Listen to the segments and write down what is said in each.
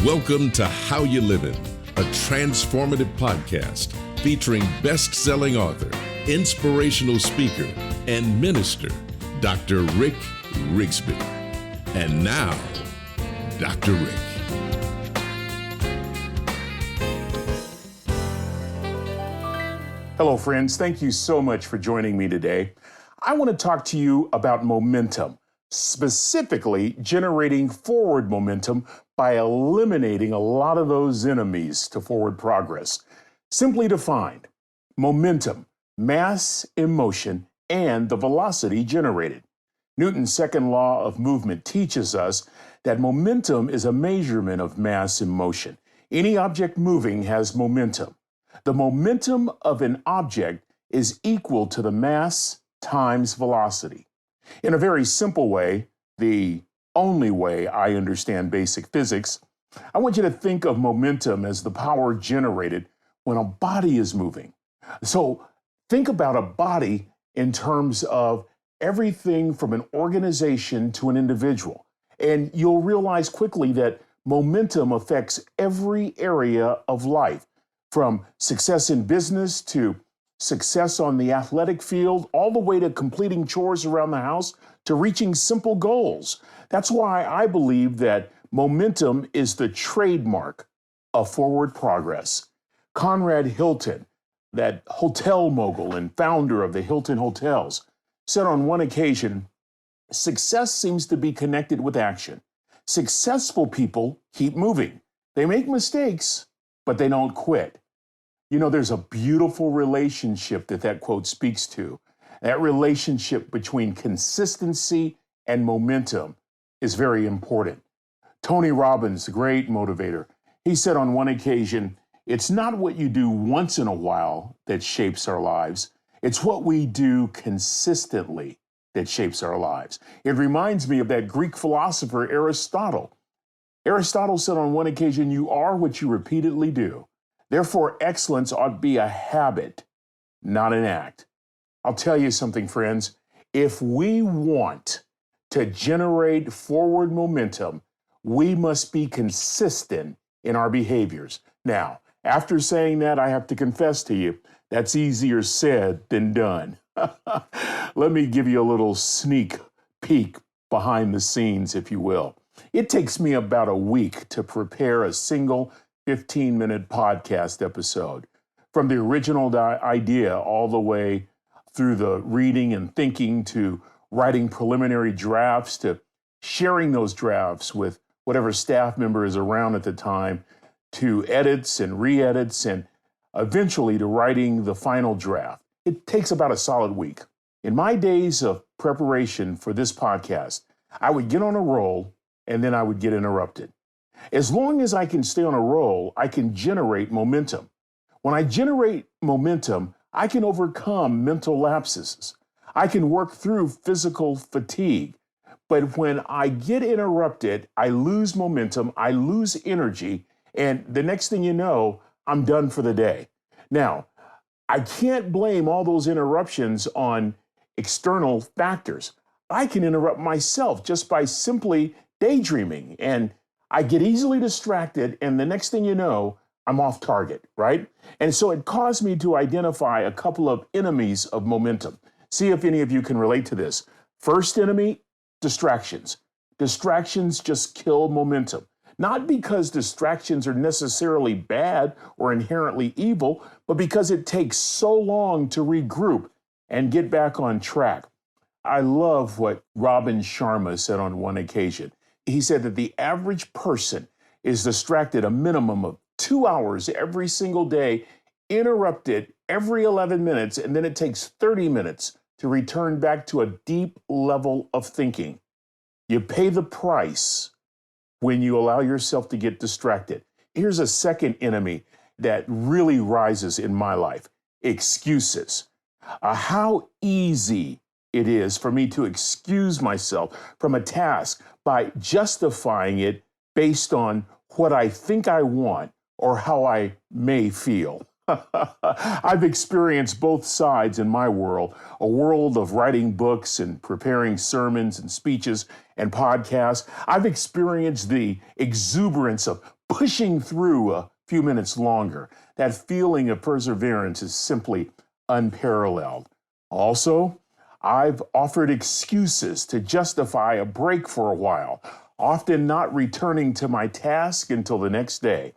Welcome to How You Livin', a transformative podcast featuring best-selling author, inspirational speaker, and minister, Dr. Rick Rigsby. And now, Dr. Rick. Hello, friends. Thank you so much for joining me today. I want to talk to you about momentum, specifically generating forward momentum by eliminating a lot of those enemies to forward progress. Simply defined, momentum, mass in motion, and the velocity generated. Newton's second law of movement teaches us that momentum is a measurement of mass in motion. Any object moving has momentum. The momentum of an object is equal to the mass times velocity. In a very simple way, the only way I understand basic physics, I want you to think of momentum as the power generated when a body is moving. So think about a body in terms of everything from an organization to an individual. And you'll realize quickly that momentum affects every area of life, from success in business to success on the athletic field, all the way to completing chores around the house to reaching simple goals. That's why I believe that momentum is the trademark of forward progress. Conrad Hilton, that hotel mogul and founder of the Hilton Hotels, said on one occasion, "Success seems to be connected with action. Successful people keep moving. They make mistakes, but they don't quit." You know, there's a beautiful relationship that quote speaks to. That relationship between consistency and momentum is very important. Tony Robbins, the great motivator, he said on one occasion, "It's not what you do once in a while that shapes our lives. It's what we do consistently that shapes our lives." It reminds me of that Greek philosopher Aristotle. Aristotle said on one occasion, "You are what you repeatedly do. Therefore, excellence ought to be a habit, not an act." I'll tell you something, friends. If we want to generate forward momentum, we must be consistent in our behaviors. Now, after saying that, I have to confess to you, that's easier said than done. Let me give you a little sneak peek behind the scenes, if you will. It takes me about a week to prepare a single 15-minute podcast episode. From the original idea all the way through the reading and thinking to writing preliminary drafts to sharing those drafts with whatever staff member is around at the time, to edits and re-edits, and eventually to writing the final draft. It takes about a solid week. In my days of preparation for this podcast, I would get on a roll and then I would get interrupted. As long as I can stay on a roll, I can generate momentum. When I generate momentum, I can overcome mental lapses. I can work through physical fatigue. But when I get interrupted, I lose momentum, I lose energy, and the next thing you know, I'm done for the day. Now, I can't blame all those interruptions on external factors. I can interrupt myself just by simply daydreaming, and I get easily distracted, and the next thing you know, I'm off target, right? And so it caused me to identify a couple of enemies of momentum. See if any of you can relate to this. First enemy, distractions. Distractions just kill momentum. Not because distractions are necessarily bad or inherently evil, but because it takes so long to regroup and get back on track. I love what Robin Sharma said on one occasion. He said that the average person is distracted a minimum of 2 hours every single day, interrupted every 11 minutes, and then it takes 30 minutes to return back to a deep level of thinking. You pay the price when you allow yourself to get distracted. Here's a second enemy that really rises in my life: excuses. How easy it is for me to excuse myself from a task by justifying it based on what I think I want or how I may feel. I've experienced both sides in my world, a world of writing books and preparing sermons and speeches and podcasts. I've experienced the exuberance of pushing through a few minutes longer. That feeling of perseverance is simply unparalleled. Also, I've offered excuses to justify a break for a while, often not returning to my task until the next day.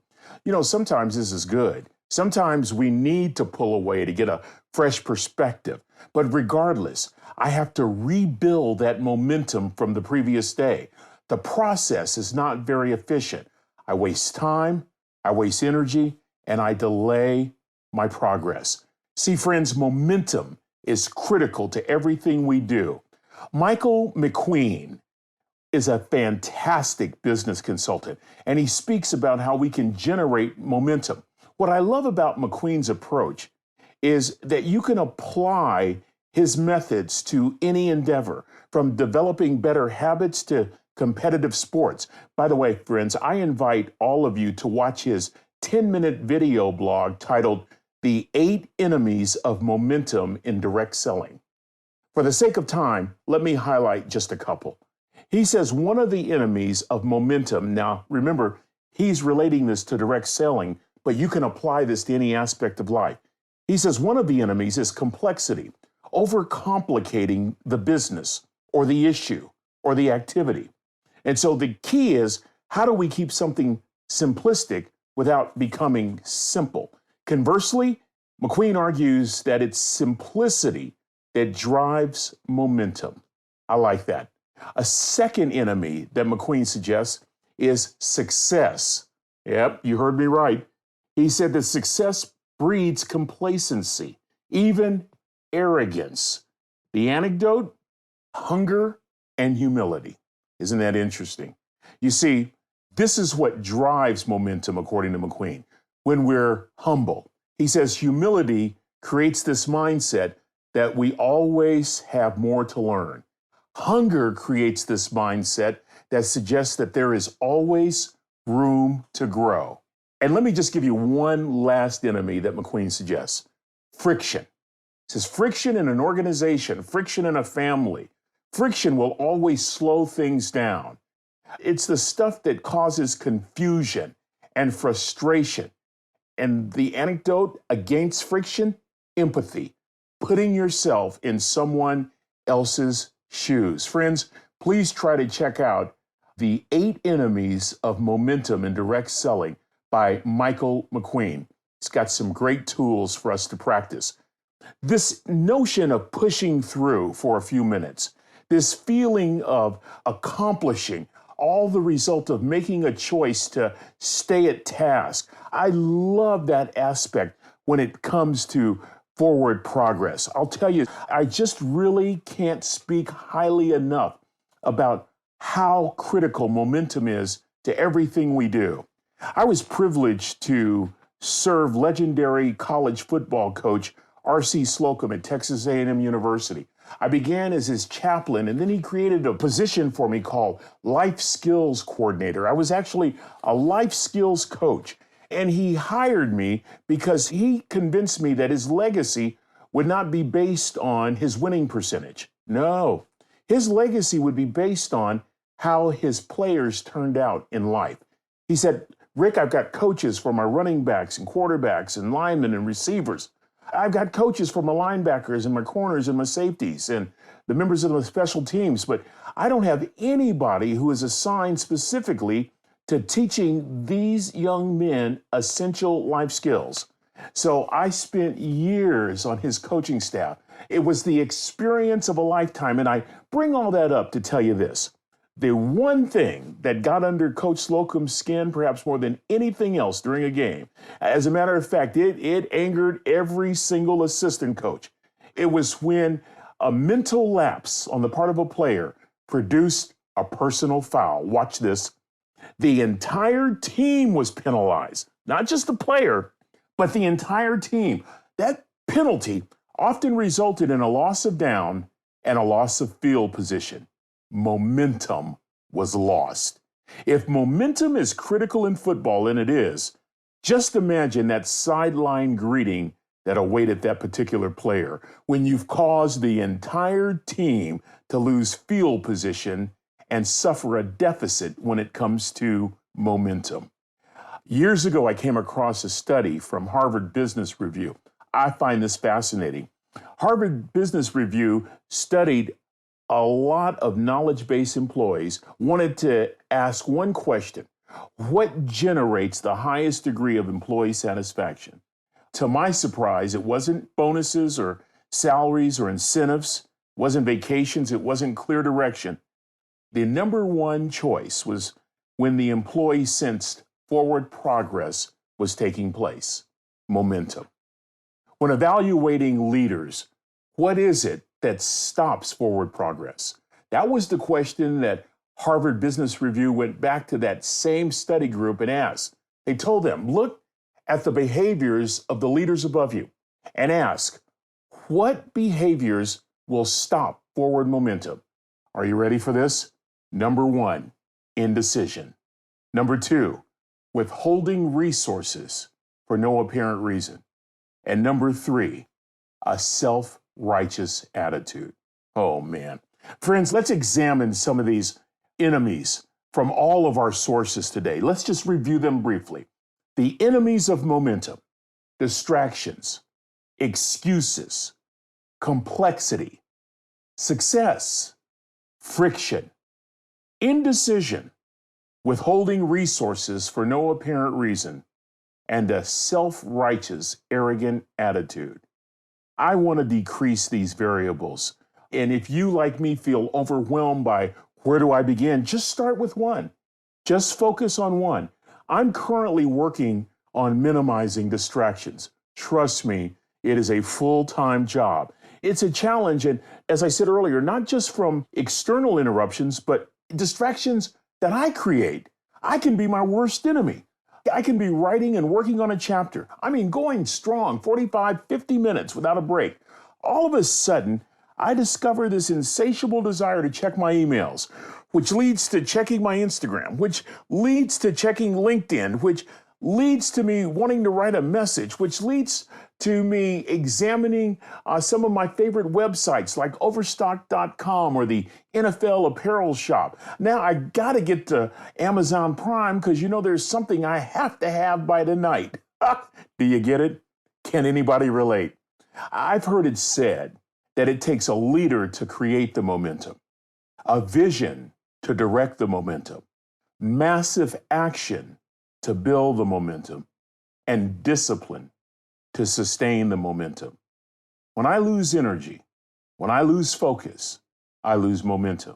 Sometimes this is good. Sometimes we need to pull away to get a fresh perspective. But regardless, I have to rebuild that momentum from the previous day. The process is not very efficient. I waste time, I waste energy, and I delay my progress. See, friends, momentum is critical to everything we do. Michael McQueen is a fantastic business consultant, and he speaks about how we can generate momentum. What I love about McQueen's approach is that you can apply his methods to any endeavor, from developing better habits to competitive sports. By the way, friends, I invite all of you to watch his 10-minute video blog titled The 8 Enemies of Momentum in Direct Selling. For the sake of time, let me highlight just a couple. He says one of the enemies of momentum, now remember, he's relating this to direct selling, but you can apply this to any aspect of life. He says one of the enemies is complexity, overcomplicating the business or the issue or the activity. And so the key is, how do we keep something simplistic without becoming simple? Conversely, McQueen argues that it's simplicity that drives momentum. I like that. A second enemy that McQueen suggests is success. Yep, you heard me right. He said that success breeds complacency, even arrogance. The antidote: hunger and humility. Isn't that interesting? You see, this is what drives momentum, according to McQueen. When we're humble, he says humility creates this mindset that we always have more to learn. Hunger creates this mindset that suggests that there is always room to grow. And let me just give you one last enemy that McQueen suggests: friction. It says friction in an organization, friction in a family. Friction will always slow things down. It's the stuff that causes confusion and frustration. And the antidote against friction: empathy, putting yourself in someone else's shoes. Friends, please try to check out The 8 Enemies of Momentum in Direct Selling by Michael McQueen. It's got some great tools for us to practice. This notion of pushing through for a few minutes, this feeling of accomplishing, all the result of making a choice to stay at task. I love that aspect when it comes to forward progress. I'll tell you, I just really can't speak highly enough about how critical momentum is to everything we do. I was privileged to serve legendary college football coach R.C. Slocum at Texas A&M University. I began as his chaplain, and then he created a position for me called Life Skills Coordinator. I was actually a life skills coach, and he hired me because he convinced me that his legacy would not be based on his winning percentage. No, his legacy would be based on how his players turned out in life. He said, "Rick, I've got coaches for my running backs and quarterbacks and linemen and receivers. I've got coaches for my linebackers and my corners and my safeties and the members of the special teams, but I don't have anybody who is assigned specifically to teaching these young men essential life skills." So I spent years on his coaching staff. It was the experience of a lifetime, and I bring all that up to tell you this. The one thing that got under Coach Slocum's skin, perhaps more than anything else during a game, as a matter of fact, it angered every single assistant coach. It was when a mental lapse on the part of a player produced a personal foul. Watch this. The entire team was penalized, not just the player, but the entire team. That penalty often resulted in a loss of down and a loss of field position. Momentum was lost. If momentum is critical in football, and it is, just imagine that sideline greeting that awaited that particular player when you've caused the entire team to lose field position and suffer a deficit when it comes to momentum. Years ago, I came across a study from Harvard Business Review. I find this fascinating. Harvard Business Review studied a lot of knowledge-based employees, wanted to ask one question: what generates the highest degree of employee satisfaction? To my surprise, it wasn't bonuses or salaries or incentives, it wasn't vacations, it wasn't clear direction. The number one choice was when the employee sensed forward progress was taking place: momentum. When evaluating leaders, what is it that stops forward progress? That was the question that Harvard Business Review went back to that same study group and asked. They told them, look at the behaviors of the leaders above you and ask, what behaviors will stop forward momentum? Are you ready for this? Number one, indecision. Number two, withholding resources for no apparent reason. And number three, a self-righteous attitude. Oh man. Friends, let's examine some of these enemies from all of our sources today. Let's just review them briefly. The enemies of momentum: distractions, excuses, complexity, success, friction, indecision, withholding resources for no apparent reason, and a self-righteous, arrogant attitude. I want to decrease these variables. And if you, like me, feel overwhelmed by where do I begin, just start with one. Just focus on one. I'm currently working on minimizing distractions. Trust me, it is a full-time job. It's a challenge, and as I said earlier, not just from external interruptions, but distractions that I create. I can be my worst enemy. I can be writing and working on a chapter. Going strong, 45, 50 minutes without a break. All of a sudden, I discover this insatiable desire to check my emails, which leads to checking my Instagram, which leads to checking LinkedIn, which leads to me wanting to write a message, which leads to me examining some of my favorite websites like Overstock.com or the NFL apparel shop. Now I got to get to Amazon Prime because there's something I have to have by tonight. Do you get it? Can anybody relate? I've heard it said that it takes a leader to create the momentum, a vision to direct the momentum, massive action to build the momentum, and discipline to sustain the momentum. When I lose energy, when I lose focus, I lose momentum.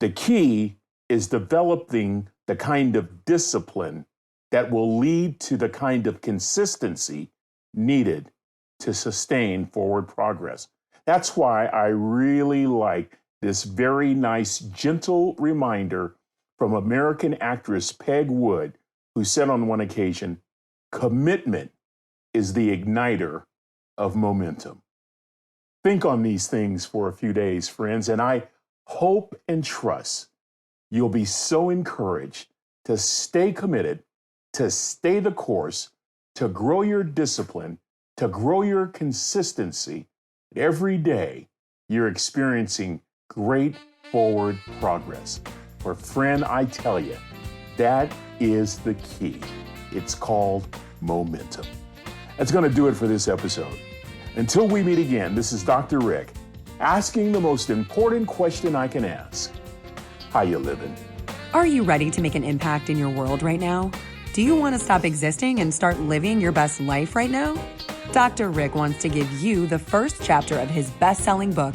The key is developing the kind of discipline that will lead to the kind of consistency needed to sustain forward progress. That's why I really like this very nice, gentle reminder from American actress Peg Wood, who said on one occasion, "Commitment is the igniter of momentum." Think on these things for a few days, friends, and I hope and trust you'll be so encouraged to stay committed, to stay the course, to grow your discipline, to grow your consistency. Every day you're experiencing great forward progress. For friend, I tell you, that is the key. It's called momentum. That's going to do it for this episode. Until we meet again, this is Dr. Rick, asking the most important question I can ask. How you living? Are you ready to make an impact in your world right now? Do you want to stop existing and start living your best life right now? Dr. Rick wants to give you the first chapter of his best-selling book,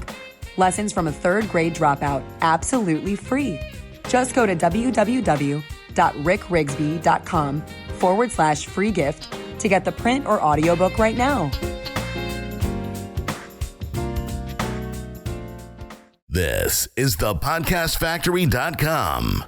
Lessons from a Third Grade Dropout, absolutely free. Just go to www.rickrigsby.com/free gift to get the print or audiobook right now. This is the podcastfactory.com.